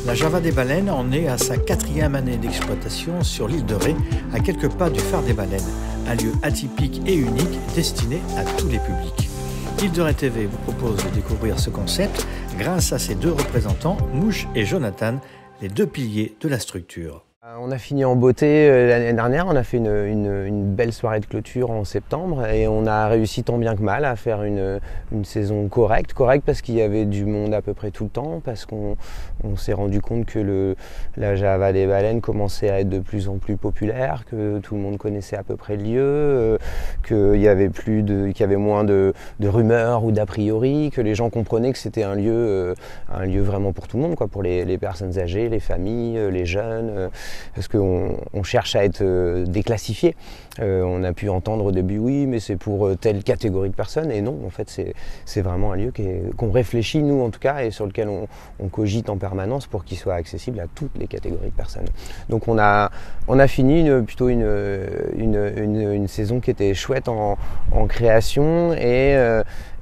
La Java des Baleines en est à sa 4e année d'exploitation sur l'île de Ré, à quelques pas du phare des Baleines, un lieu atypique et unique destiné à tous les publics. Île de Ré TV vous propose de découvrir ce concept grâce à ses deux représentants, Mouche et Jonathan, les deux piliers de la structure. On a fini en beauté l'année dernière, on a fait une belle soirée de clôture en septembre et on a réussi tant bien que mal à faire une saison correcte parce qu'il y avait du monde à peu près tout le temps, parce qu'on s'est rendu compte que la Java des Baleines commençait à être de plus en plus populaire, que tout le monde connaissait à peu près le lieu, qu'il y avait moins de rumeurs ou d'a priori, que les gens comprenaient que c'était un lieu vraiment pour tout le monde, quoi, pour les personnes âgées, les familles, les jeunes. Parce qu'on cherche à être déclassifié. On a pu entendre au début, oui, mais c'est pour telle catégorie de personnes. Et non, en fait, c'est vraiment un lieu qu'on réfléchit, nous en tout cas, et sur lequel on cogite en permanence pour qu'il soit accessible à toutes les catégories de personnes. Donc on a fini plutôt une saison qui était chouette en création et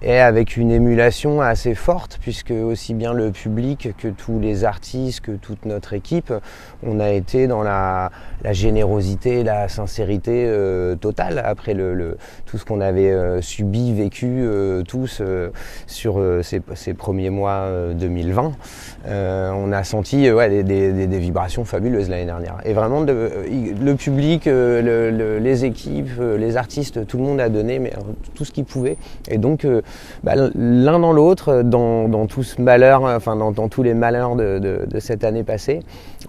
avec une émulation assez forte, puisque aussi bien le public que tous les artistes, que toute notre équipe, on a été dans la générosité, la sincérité totale après tout ce qu'on avait subi, vécu tous sur ces premiers mois 2020. On a senti des vibrations fabuleuses l'année dernière. Et vraiment, le public, les équipes, les artistes, tout le monde a donné tout ce qu'il pouvait. Et donc, l'un dans l'autre, dans tout ce malheur, enfin dans tous les malheurs de cette année passée,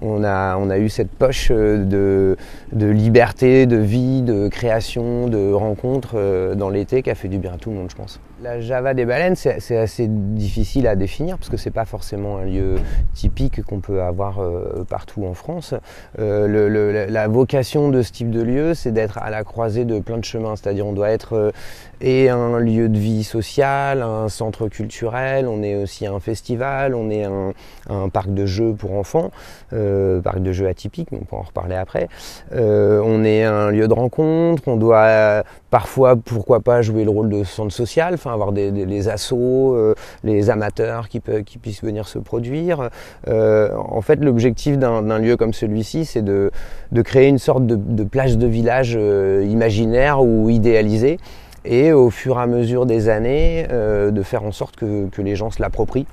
on a eu cette poche de liberté, de vie, de création, de rencontres dans l'été qui a fait du bien à tout le monde, je pense. La Java des Baleines, c'est assez difficile à définir parce que c'est pas forcément un lieu typique qu'on peut avoir partout en France. La vocation de ce type de lieu, c'est d'être à la croisée de plein de chemins, c'est-à-dire on doit être et un lieu de vie sociale, un centre culturel, on est aussi un festival, on est un parc de jeux pour enfants, parc de jeux atypique, mais on peut en reparler après. On est un lieu de rencontre, on doit parfois, pourquoi pas, jouer le rôle de centre social, enfin avoir les assos, les amateurs qui puissent venir se produire. En fait, l'objectif d'un lieu comme celui-ci, c'est de créer une sorte de plage de village imaginaire ou idéalisée, et au fur et à mesure des années, de faire en sorte que les gens se l'approprient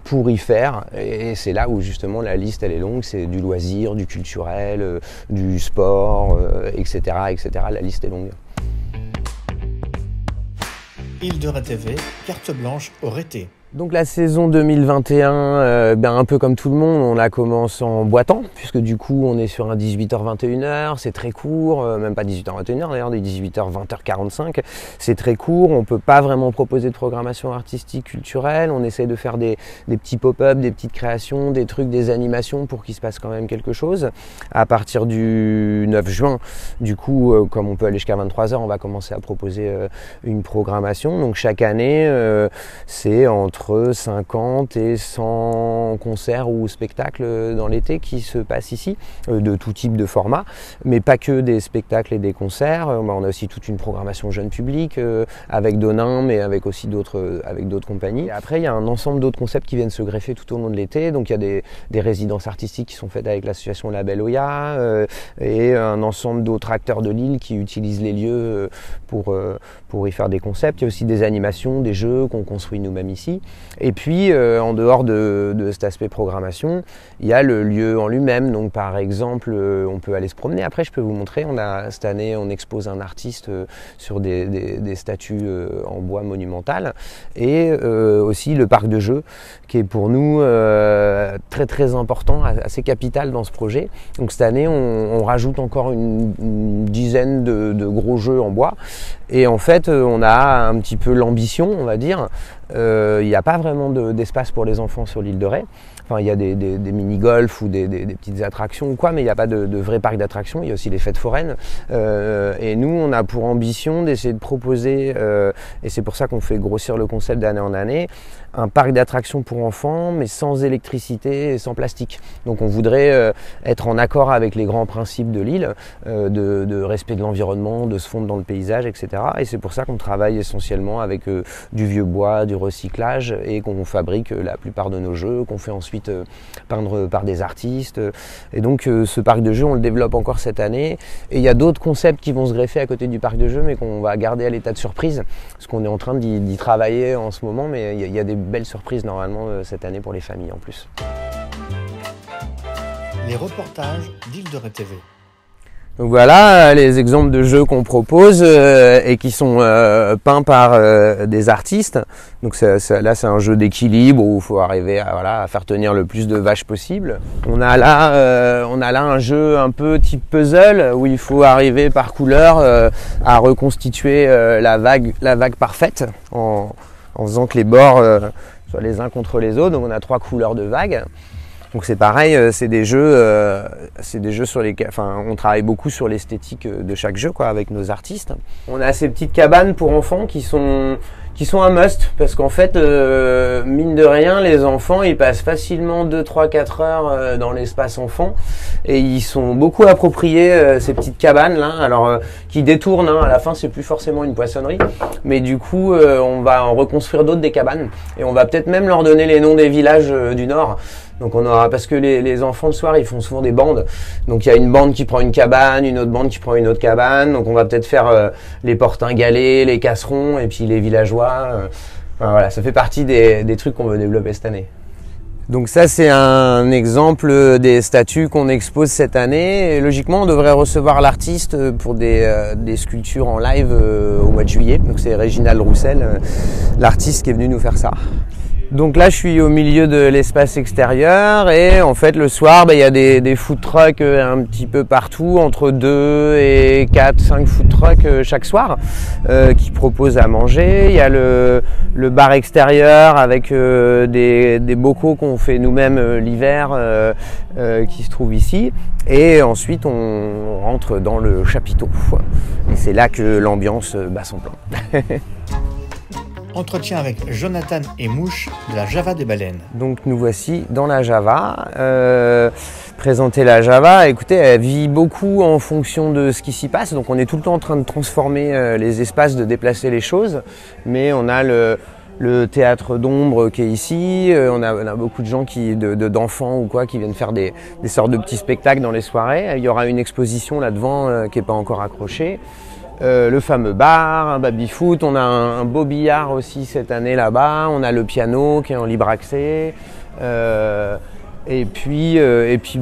pour y faire. Et c'est là où justement la liste elle est longue, c'est du loisir, du culturel, du sport, etc., etc. La liste est longue. Île de Ré TV, carte blanche au Rété. Donc la saison 2021, un peu comme tout le monde, on la commence en boitant, puisque du coup on est sur un 18h-21h, c'est très court, même pas 18h-21h d'ailleurs, des 18h, 20h45, c'est très court, on peut pas vraiment proposer de programmation artistique, culturelle, on essaie de faire des petits pop-up, des petites créations, des trucs, des animations pour qu'il se passe quand même quelque chose. À partir du 9 juin, du coup, comme on peut aller jusqu'à 23h, on va commencer à proposer une programmation. Donc chaque année, c'est entre 50 et 100 concerts ou spectacles dans l'été qui se passent ici, de tout type de format, mais pas que des spectacles et des concerts. On a aussi toute une programmation jeune public avec Donin, mais avec aussi d'autres compagnies. Et après, il y a un ensemble d'autres concepts qui viennent se greffer tout au long de l'été. Donc il y a des résidences artistiques qui sont faites avec l'association La Belle Oya et un ensemble d'autres acteurs de l'île qui utilisent les lieux pour y faire des concepts. Il y a aussi des animations, des jeux qu'on construit nous-mêmes ici. Et puis, en dehors de cet aspect programmation, il y a le lieu en lui-même. Donc, par exemple, on peut aller se promener. Après, je peux vous montrer, cette année, on expose un artiste sur des statues en bois monumental. Et aussi le parc de jeux, qui est pour nous très très important, assez capital dans ce projet. Donc, cette année, on rajoute encore une dizaine de gros jeux en bois. Et en fait, on a un petit peu l'ambition, on va dire. Il n'y a pas vraiment d'espace pour les enfants sur l'île de Ré. Enfin, il y a des mini-golf ou des petites attractions ou quoi, mais il n'y a pas de vrai parc d'attractions. Il y a aussi les fêtes foraines. Et nous, on a pour ambition d'essayer de proposer, et c'est pour ça qu'on fait grossir le concept d'année en année, un parc d'attractions pour enfants, mais sans électricité et sans plastique. Donc on voudrait être en accord avec les grands principes de l'île, de respect de l'environnement, de se fondre dans le paysage, etc. Et c'est pour ça qu'on travaille essentiellement avec du vieux bois, du recyclage, images et qu'on fabrique la plupart de nos jeux, qu'on fait ensuite peindre par des artistes. Et donc ce parc de jeux, on le développe encore cette année. Et il y a d'autres concepts qui vont se greffer à côté du parc de jeux, mais qu'on va garder à l'état de surprise, parce qu'on est en train d'y travailler en ce moment, mais il y a des belles surprises normalement cette année pour les familles en plus. Les reportages d'Île-de-Ré TV. Donc voilà les exemples de jeux qu'on propose et qui sont peints par des artistes. Donc là c'est un jeu d'équilibre où il faut arriver à faire tenir le plus de vaches possible. On a là un jeu un peu type puzzle où il faut arriver par couleur à reconstituer la vague parfaite en faisant que les bords soient les uns contre les autres. Donc on a 3 couleurs de vagues. Donc c'est pareil, c'est des jeux sur lesquels, on travaille beaucoup sur l'esthétique de chaque jeu, avec nos artistes. On a ces petites cabanes pour enfants qui sont un must, parce qu'en fait, mine de rien, les enfants, ils passent facilement 2, 3, 4 heures dans l'espace enfant, et ils sont beaucoup appropriés ces petites cabanes là, alors qui détournent, à la fin c'est plus forcément une poissonnerie, mais du coup on va en reconstruire d'autres des cabanes, et on va peut-être même leur donner les noms des villages du Nord. Donc on aura, parce que les enfants le soir ils font souvent des bandes, donc il y a une bande qui prend une cabane, une autre bande qui prend une autre cabane, donc on va peut-être faire les portingalais, les casserons et puis les villageois. Voilà, ça fait partie des trucs qu'on veut développer cette année. Donc ça c'est un exemple des statues qu'on expose cette année, et logiquement on devrait recevoir l'artiste pour des sculptures en live au mois de juillet, donc c'est Réginald Roussel, l'artiste qui est venu nous faire ça. Donc là je suis au milieu de l'espace extérieur, et en fait le soir il y a des food trucks un petit peu partout, entre 2 et 4, 5 food trucks chaque soir qui proposent à manger. Il y a le bar extérieur avec des bocaux qu'on fait nous-mêmes l'hiver qui se trouve ici, et ensuite on rentre dans le chapiteau et c'est là que l'ambiance bat son plein. Entretien avec Jonathan et Mouche de la Java des baleines. Donc nous voici dans la Java. Présenter la Java, écoutez, elle vit beaucoup en fonction de ce qui s'y passe. Donc on est tout le temps en train de transformer les espaces, de déplacer les choses. Mais on a le théâtre d'ombre qui est ici. On a beaucoup de gens d'enfants ou quoi qui viennent faire des sortes de petits spectacles dans les soirées. Il y aura une exposition là devant qui n'est pas encore accrochée. Le fameux bar, un baby-foot, on a un beau billard aussi cette année là-bas, on a le piano qui est en libre accès, et puis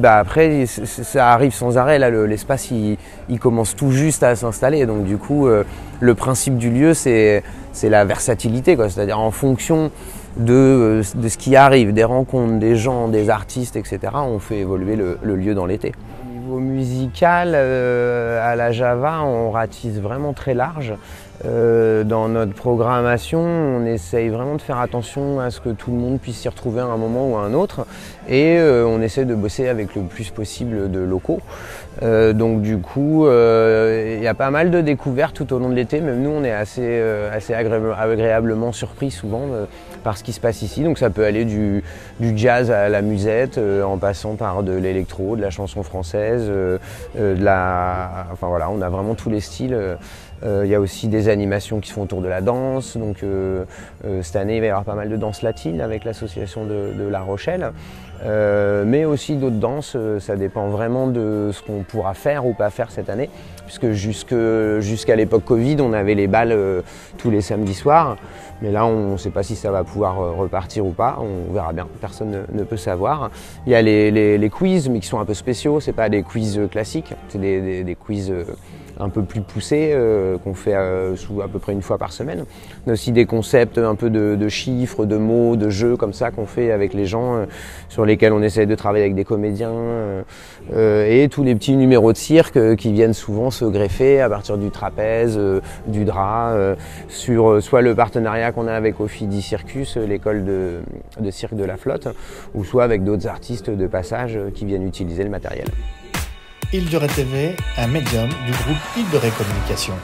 après ça arrive sans arrêt, là l'espace il commence tout juste à s'installer, donc du coup le principe du lieu c'est la versatilité, c'est-à-dire en fonction de ce qui arrive, des rencontres, des gens, des artistes, etc., on fait évoluer le lieu dans l'été. Au niveau musical, à la Java, on ratisse vraiment très large. Dans notre programmation, on essaye vraiment de faire attention à ce que tout le monde puisse s'y retrouver à un moment ou à un autre, et on essaie de bosser avec le plus possible de locaux. Donc du coup, il y a pas mal de découvertes tout au long de l'été. Même nous, on est assez agréablement surpris souvent par ce qui se passe ici. Donc ça peut aller du jazz à la musette, en passant par de l'électro, de la chanson française, enfin voilà, on a vraiment tous les styles. Il y a aussi des animations qui se font autour de la danse. Donc cette année, il va y avoir pas mal de danse latine avec l'association de La Rochelle. Mais aussi d'autres danses, ça dépend vraiment de ce qu'on pourra faire ou pas faire cette année, puisque jusqu'à l'époque Covid, on avait les balles tous les samedis soirs, mais là on ne sait pas si ça va pouvoir repartir ou pas, on verra bien, personne ne peut savoir. Il y a les quiz, mais qui sont un peu spéciaux, c'est pas des quiz classiques, c'est des quiz un peu plus poussés qu'on fait à peu près une fois par semaine. On a aussi des concepts un peu de chiffres, de mots, de jeux comme ça qu'on fait avec les gens, sur lesquels on essaie de travailler avec des comédiens, et tous les petits numéros de cirque qui viennent souvent se greffer à partir du trapèze, du drap, sur soit le partenariat qu'on a avec Ophidi Circus, l'école de cirque de la Flotte, ou soit avec d'autres artistes de passage qui viennent utiliser le matériel. Île-de-Ré TV, un médium du groupe Île-de-Ré Communication.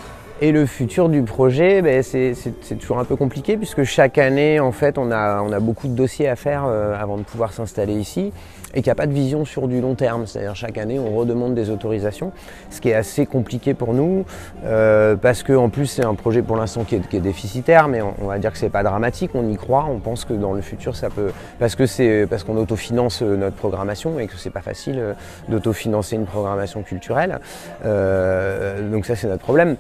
Et le futur du projet, c'est toujours un peu compliqué puisque chaque année, en fait, on a beaucoup de dossiers à faire avant de pouvoir s'installer ici et qu'il n'y a pas de vision sur du long terme. C'est-à-dire chaque année, on redemande des autorisations, ce qui est assez compliqué pour nous parce qu'en plus, c'est un projet pour l'instant qui est déficitaire, mais on va dire que c'est pas dramatique, on y croit, on pense que dans le futur, ça peut... Parce qu'on autofinance notre programmation et que c'est pas facile d'autofinancer une programmation culturelle. Donc ça, c'est notre problème.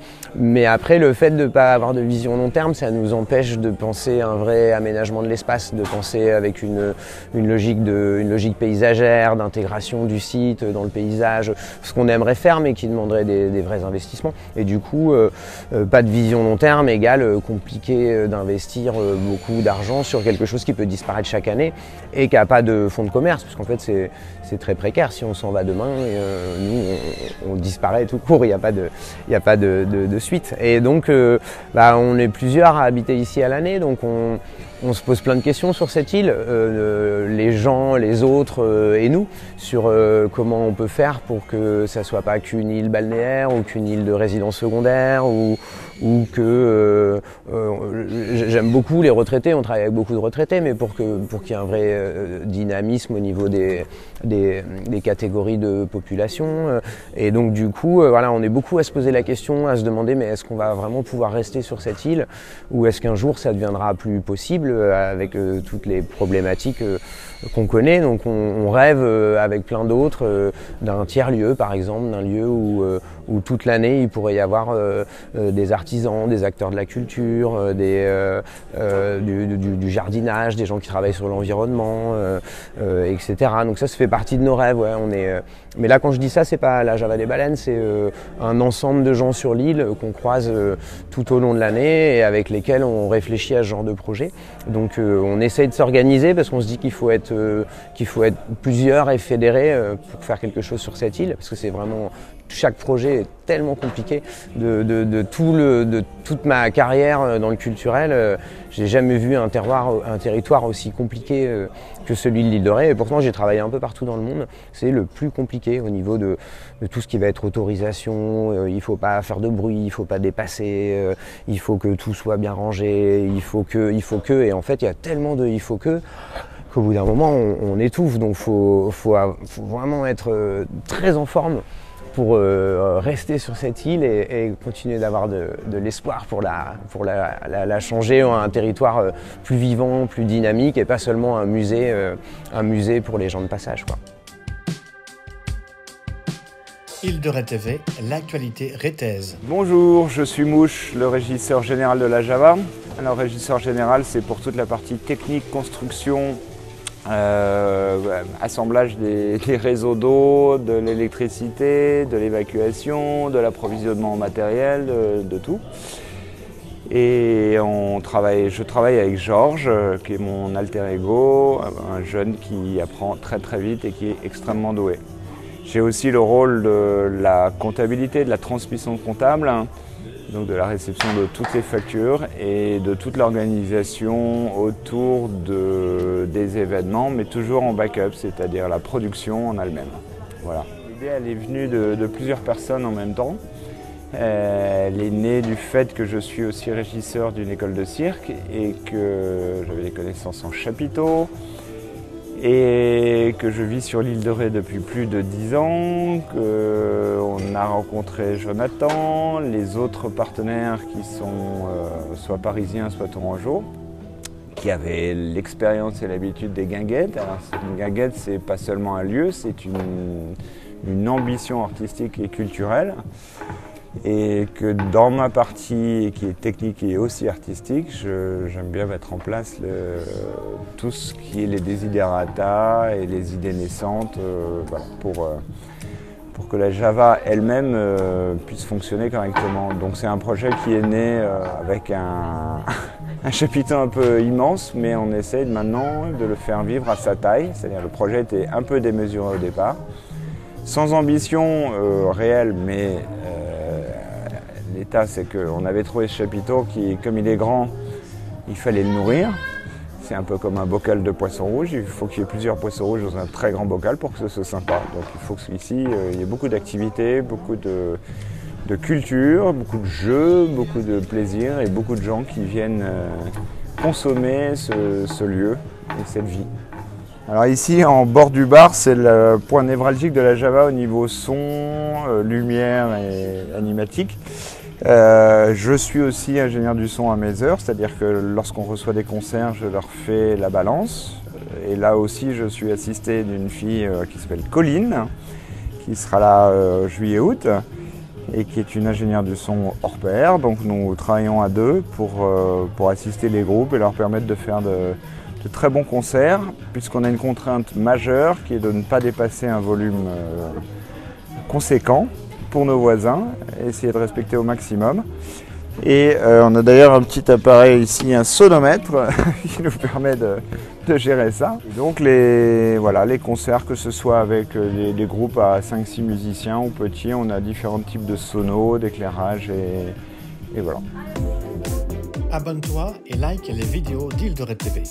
Mais après, le fait de ne pas avoir de vision long terme, ça nous empêche de penser un vrai aménagement de l'espace, de penser avec une logique paysagère, d'intégration du site dans le paysage, ce qu'on aimerait faire mais qui demanderait des vrais investissements. Et du coup, pas de vision long terme égale compliqué d'investir beaucoup d'argent sur quelque chose qui peut disparaître chaque année et qui n'a pas de fonds de commerce, parce qu'en fait c'est très précaire. Si on s'en va demain, nous on disparaît tout court, il n'y a pas de suite. Et donc on est plusieurs à habiter ici à l'année, donc on se pose plein de questions sur cette île, les gens, les autres et nous, sur comment on peut faire pour que ça soit pas qu'une île balnéaire ou qu'une île de résidence secondaire ou que j'aime beaucoup les retraités, on travaille avec beaucoup de retraités, mais pour qu'il y ait un vrai dynamisme au niveau des catégories de population. Et donc du coup, voilà, on est beaucoup à se poser la question, à se demander mais est-ce qu'on va vraiment pouvoir rester sur cette île ou est-ce qu'un jour ça deviendra plus possible avec toutes les problématiques qu'on connaît. Donc on rêve avec plein d'autres d'un tiers-lieu par exemple, d'un lieu où toute l'année il pourrait y avoir des artisans, des acteurs de la culture, du jardinage, des gens qui travaillent sur l'environnement, etc. Donc ça fait partie de nos rêves. Ouais. Mais là quand je dis ça, c'est pas la Java des baleines, c'est un ensemble de gens sur l'île qu'on croise tout au long de l'année et avec lesquels on réfléchit à ce genre de projet. Donc on essaye de s'organiser parce qu'on se dit qu'il faut être plusieurs et fédérés pour faire quelque chose sur cette île, parce que c'est vraiment... Chaque projet est tellement compliqué. De toute ma carrière dans le culturel, j'ai jamais vu un territoire aussi compliqué que celui de l'île de Ré. Et pourtant, j'ai travaillé un peu partout dans le monde. C'est le plus compliqué au niveau de tout ce qui va être autorisation. Il ne faut pas faire de bruit, il ne faut pas dépasser, il faut que tout soit bien rangé, il faut que. Et en fait, il y a tellement de il faut que qu'au bout d'un moment, on étouffe. Donc, faut vraiment être très en forme pour rester sur cette île et continuer d'avoir de l'espoir pour la changer en un territoire plus vivant, plus dynamique et pas seulement un musée pour les gens de passage, quoi. Île de Ré TV, l'actualité rétaise. Bonjour, je suis Mouche, le régisseur général de la Java. Alors régisseur général, c'est pour toute la partie technique, construction, assemblage des réseaux d'eau, de l'électricité, de l'évacuation, de l'approvisionnement en matériel, de tout. Et je travaille avec Georges, qui est mon alter ego, un jeune qui apprend très très vite et qui est extrêmement doué. J'ai aussi le rôle de la comptabilité, de la transmission comptable, donc de la réception de toutes les factures et de toute l'organisation autour des événements, mais toujours en backup, c'est-à-dire la production en elle-même. Voilà. L'idée, elle est venue de plusieurs personnes en même temps. Elle est née du fait que je suis aussi régisseur d'une école de cirque et que j'avais des connaissances en chapiteaux et que je vis sur l'île de Ré depuis plus de 10 ans, qu'on a rencontré Jonathan, les autres partenaires qui sont soit parisiens, soit tourangeaux, qui avaient l'expérience et l'habitude des guinguettes. Alors, une guinguette, c'est pas seulement un lieu, c'est une ambition artistique et culturelle. Et que dans ma partie qui est technique et aussi artistique, j'aime bien mettre en place tout ce qui est les desiderata et les idées naissantes voilà, pour que la Java elle-même puisse fonctionner correctement. Donc c'est un projet qui est né avec un chapiteau un peu immense, mais on essaye maintenant de le faire vivre à sa taille. C'est-à-dire le projet était un peu démesuré au départ, sans ambition réelle, mais l'état, c'est qu'on avait trouvé ce chapiteau qui, comme il est grand, il fallait le nourrir. C'est un peu comme un bocal de poisson rouge. Il faut qu'il y ait plusieurs poissons rouges dans un très grand bocal pour que ce soit sympa. Donc il faut qu'ici, il y ait beaucoup d'activités, beaucoup de culture, beaucoup de jeux, beaucoup de plaisir et beaucoup de gens qui viennent consommer ce lieu et cette vie. Alors ici, en bord du bar, c'est le point névralgique de la Java au niveau son, lumière et animatique. Je suis aussi ingénieur du son à mes heures, c'est-à-dire que lorsqu'on reçoit des concerts, je leur fais la balance. Et là aussi, je suis assisté d'une fille qui s'appelle Colline, qui sera là juillet-août, et qui est une ingénieure du son hors pair. Donc nous travaillons à deux pour assister les groupes et leur permettre de faire de très bons concerts, puisqu'on a une contrainte majeure qui est de ne pas dépasser un volume conséquent pour nos voisins, et essayer de respecter au maximum. Et on a d'ailleurs un petit appareil ici, un sonomètre, qui nous permet de gérer ça. Et donc les concerts, que ce soit avec des groupes à 5-6 musiciens ou petits, on a différents types de sonos, d'éclairage et voilà. Abonne-toi et like les vidéos d'Île de Ré TV.